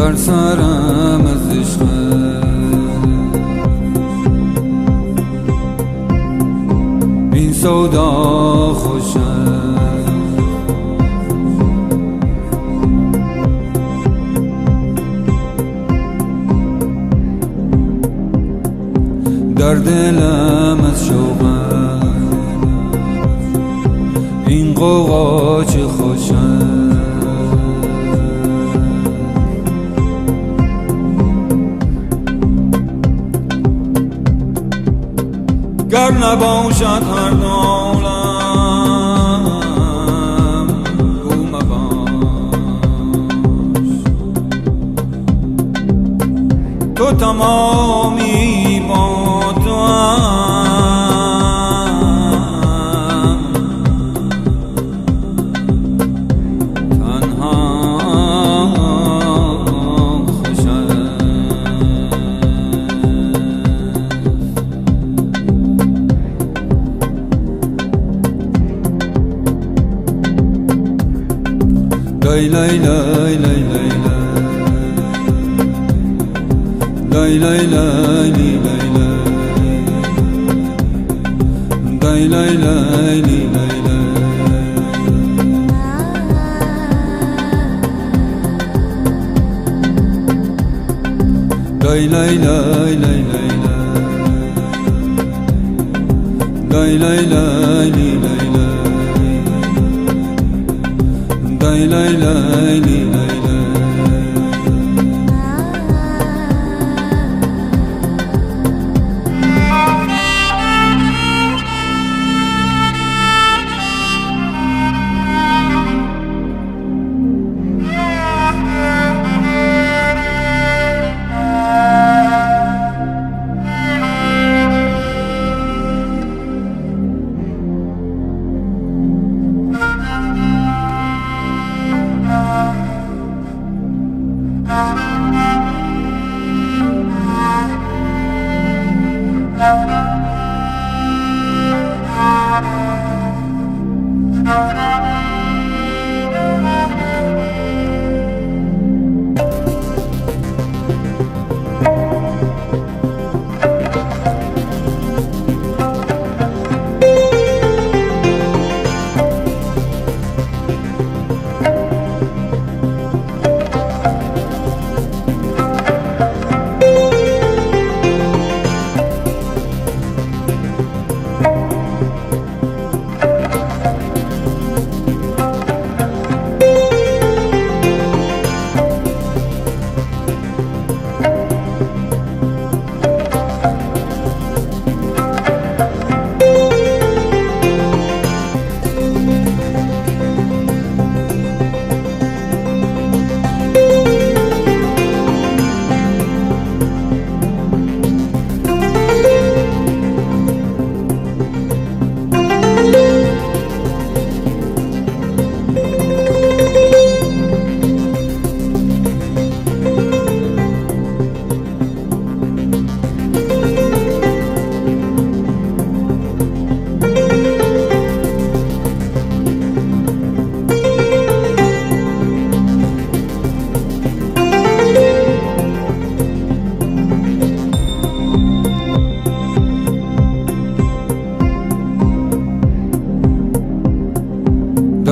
در سرم از عشق این سودا خوشه در دلم از شوقه این قوقا چه خوشه گر نباشد هر دولم گو مباش تو تمامی با تو lay lay lay lay lay lay lay lay lay lay lay lay lay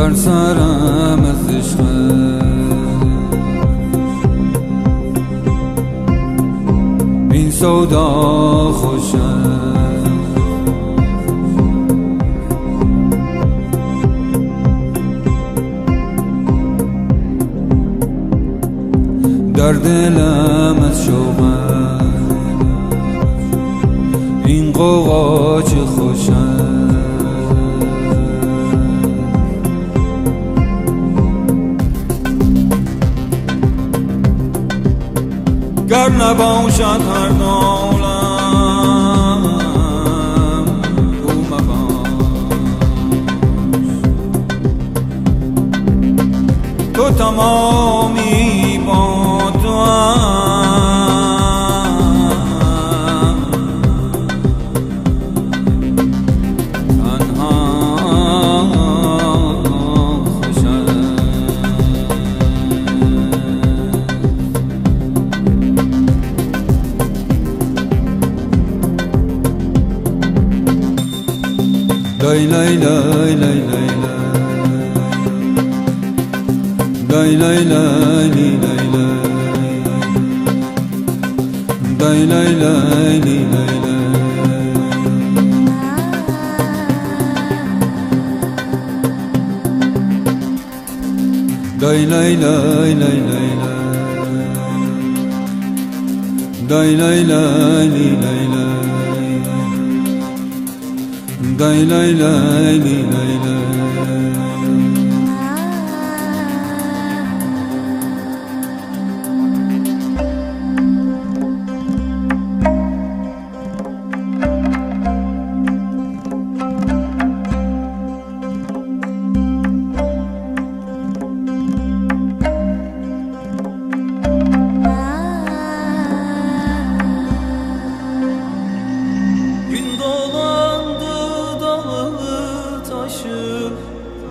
در سرم از عشق این سودا خوشه در دلم از شوقه این قوقا چه خوشه گر نباشد هر دولم گو مباش تو تمامی با تو Lay lay lay lay lay lay. Lay lay lay lay lay lay. Lay lay lay lay lay lay. Lay lay lay lay lay lay. Lay lay lay lay lay lay. Lay lay lay lay lay lay.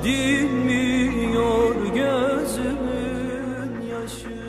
Dinmiyor gözümün yaşı.